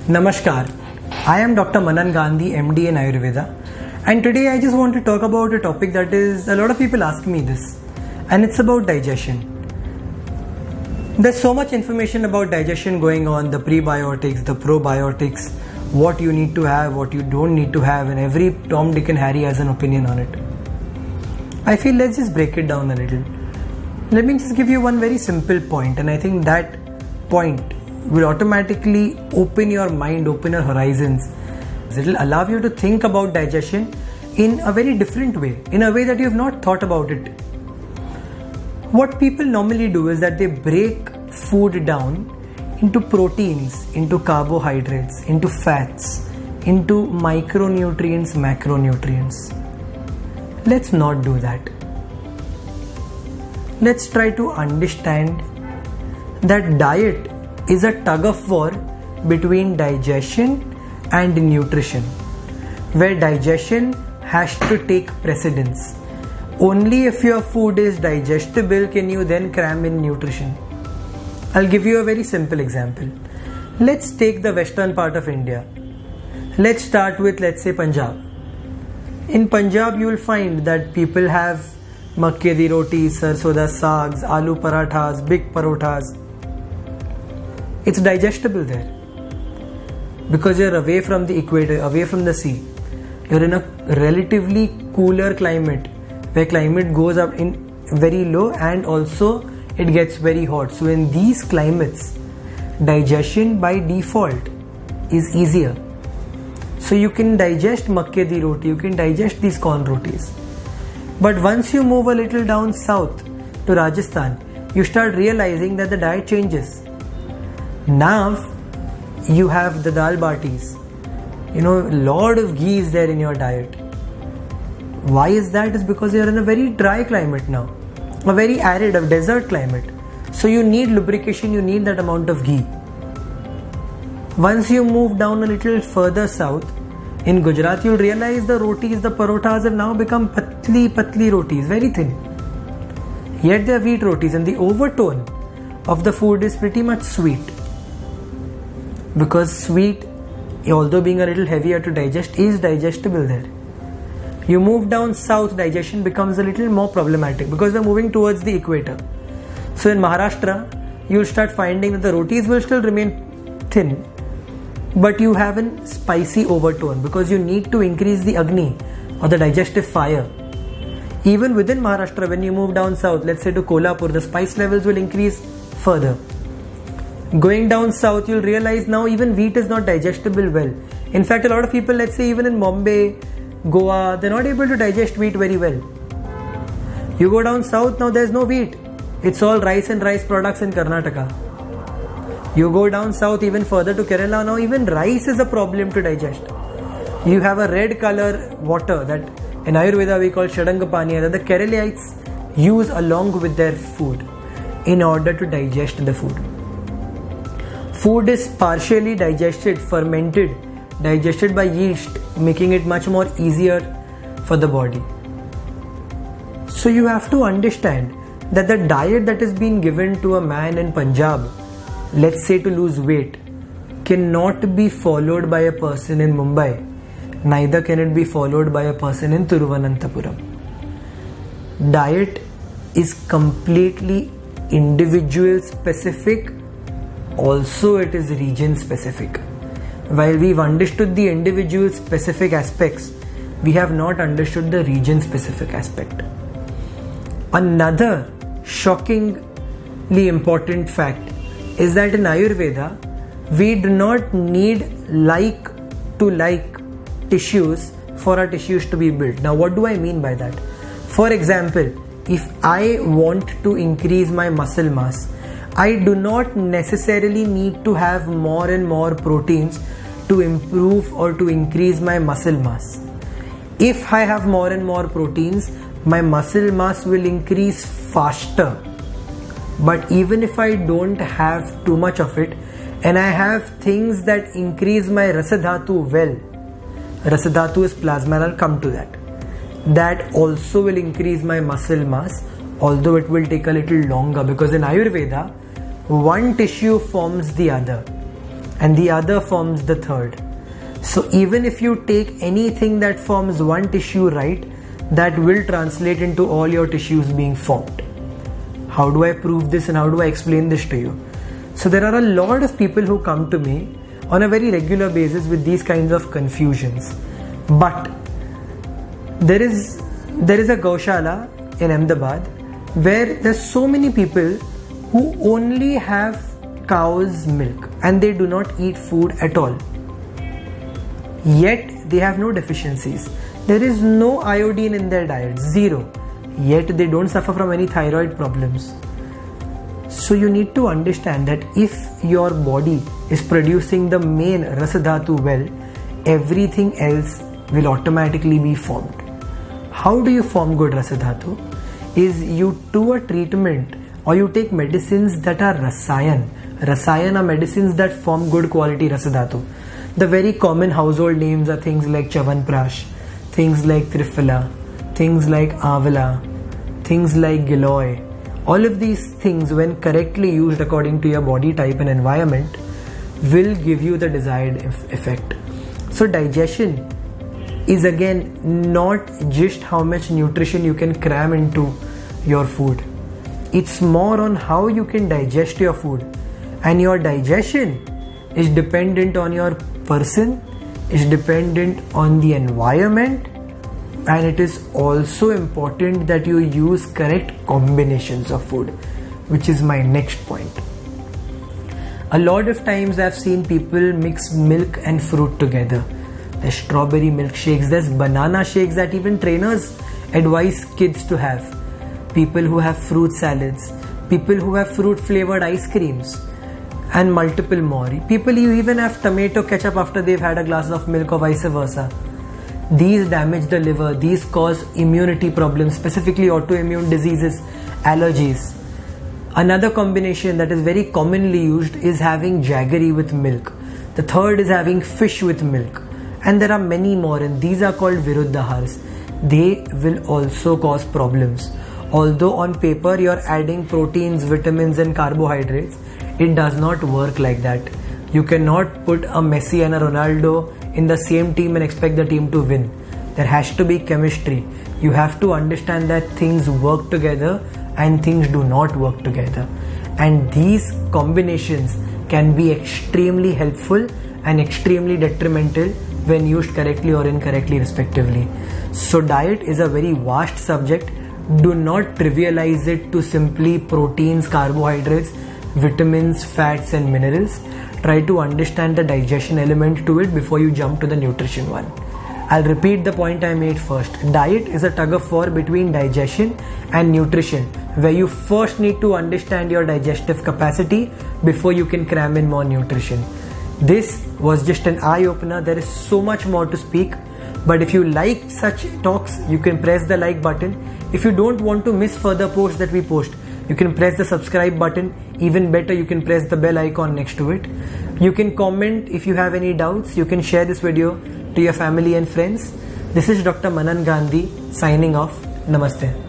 Namaskar, I am Dr. Manaan Gandhi, MD in Ayurveda, and today I just want to talk about a topic that is, a lot of people ask me this, and it's about digestion. There's so much information about digestion going on, the prebiotics, the probiotics, what you need to have, what you don't need to have, and every Tom, Dick and Harry has an opinion on it. I feel let's just break it down a little. Let me just give you one very simple point, and I think that point will automatically open your mind, open your horizons. It will allow you to think about digestion in a very different way, in a way that you have not thought about it. What people normally do is that they break food down into proteins, into carbohydrates, into fats, into micronutrients, macronutrients. Let's not do that. Let's try to understand that diet is a tug of war between digestion and nutrition, where digestion has to take precedence. Only if your food is digestible can you then cram in nutrition. I'll give you a very simple example. Let's take the western part of India. Let's start with, let's say, Punjab. In Punjab, you will find that people have makke di rotis, sarson da sags, aloo parathas, big parothas. It's digestible there because you're away from the equator, away from the sea. You're in a relatively cooler climate where climate goes up in very low and also it gets very hot. So in these climates, digestion by default is easier. So you can digest makke di roti, you can digest these corn rotis. But once you move a little down south to Rajasthan, you start realizing that the diet changes. Now you have the dal batis. A lot of ghee is there in your diet. Why is that? It's because you are in a very dry climate now, a very arid, a desert climate. So you need lubrication, you need that amount of ghee. Once you move down a little further south, in Gujarat, you'll realize the rotis, the parothas have now become patli rotis, very thin. Yet they are wheat rotis, and the overtone of the food is pretty much sweet. Because sweet, although being a little heavier to digest, is digestible there. You move down south, digestion becomes a little more problematic because we're moving towards the equator. So in Maharashtra, you'll start finding that the rotis will still remain thin, but you have a spicy overtone because you need to increase the agni or the digestive fire. Even within Maharashtra, when you move down south, let's say to Kolhapur, the spice levels will increase further. Going down south, you'll realize now even wheat is not digestible well. In fact, a lot of people, let's say even in Bombay, Goa, they're not able to digest wheat very well. You go down south, now there's no wheat. It's all rice and rice products in Karnataka. You go down south even further to Kerala, now even rice is a problem to digest. You have a red color water that in Ayurveda we call Shadangapaniya, that the Keralites use along with their food in order to digest the food. Food is partially digested, fermented, digested by yeast, making it much more easier for the body. So you have to understand that the diet that is being given to a man in Punjab, let's say to lose weight, cannot be followed by a person in Mumbai. Neither can it be followed by a person in Thiruvananthapuram. Diet is completely individual specific. Also, it is region specific. While we've understood the individual specific aspects, we have not understood the region specific aspect. Another shockingly important fact is that in Ayurveda, we do not need like to like tissues for our tissues to be built. Now, what do I mean by that? For example, if I want to increase my muscle mass, I do not necessarily need to have more and more proteins to improve or to increase my muscle mass. If I have more and more proteins, my muscle mass will increase faster. But even if I don't have too much of it and I have things that increase my rasadhatu well, rasadhatu is plasma, I'll come to that. That also will increase my muscle mass, although it will take a little longer because in Ayurveda, one tissue forms the other. and the other forms the third. So even if you take anything that forms one tissue right, that will translate into all your tissues being formed. How do I prove this and how do I explain this to you? So there are a lot of people who come to me on a very regular basis with these kinds of confusions. But there is a Gaushala in Ahmedabad where there's so many people who only have cow's milk and they do not eat food at all. Yet they have no deficiencies. There is no iodine in their diet, zero. Yet they don't suffer from any thyroid problems. So you need to understand that if your body is producing the main rasadhatu well, everything else will automatically be formed. How do you form good rasadhatu? Is you do a treatment or you take medicines that are rasayan. Rasayan are medicines that form good quality rasadhatu. The very common household names are things like Chavanprash, things like Triphala, things like Avala, things like Giloy. All of these things, when correctly used according to your body type and environment, will give you the desired effect. So digestion is again not just how much nutrition you can cram into your food. It's more on how you can digest your food. And your digestion is dependent on your person, is dependent on the environment, and it is also important that you use correct combinations of food, which is my next point. A lot of times I've seen people mix milk and fruit together. There's strawberry milkshakes, there's banana shakes that even trainers advise kids to have. People who have fruit salads, people who have fruit flavored ice creams, and multiple more. People who even have tomato ketchup after they've had a glass of milk or vice versa. These damage the liver, these cause immunity problems, specifically autoimmune diseases, allergies. Another combination that is very commonly used is having jaggery with milk. The third is having fish with milk. And there are many more, and these are called viruddhahars. They will also cause problems. Although on paper you're adding proteins, vitamins and carbohydrates, it does not work like that. You cannot put a Messi and a Ronaldo in the same team and expect the team to win. There has to be chemistry. You have to understand that things work together and things do not work together. And these combinations can be extremely helpful and extremely detrimental when used correctly or incorrectly respectively. So diet is a very vast subject. Do not trivialize it to simply proteins, carbohydrates, vitamins, fats and minerals. Try to understand the digestion element to it before you jump to the nutrition one. I'll repeat the point I made first. Diet is a tug of war between digestion and nutrition, where you first need to understand your digestive capacity before you can cram in more nutrition. This was just an eye-opener. There is so much more to speak, but if you like such talks, you can press the like button. If you don't want to miss further posts that we post, you can press the subscribe button. Even better, you can press the bell icon next to it. You can comment if you have any doubts. You can share this video to your family and friends. This is Dr. Manaan Gandhi signing off. Namaste.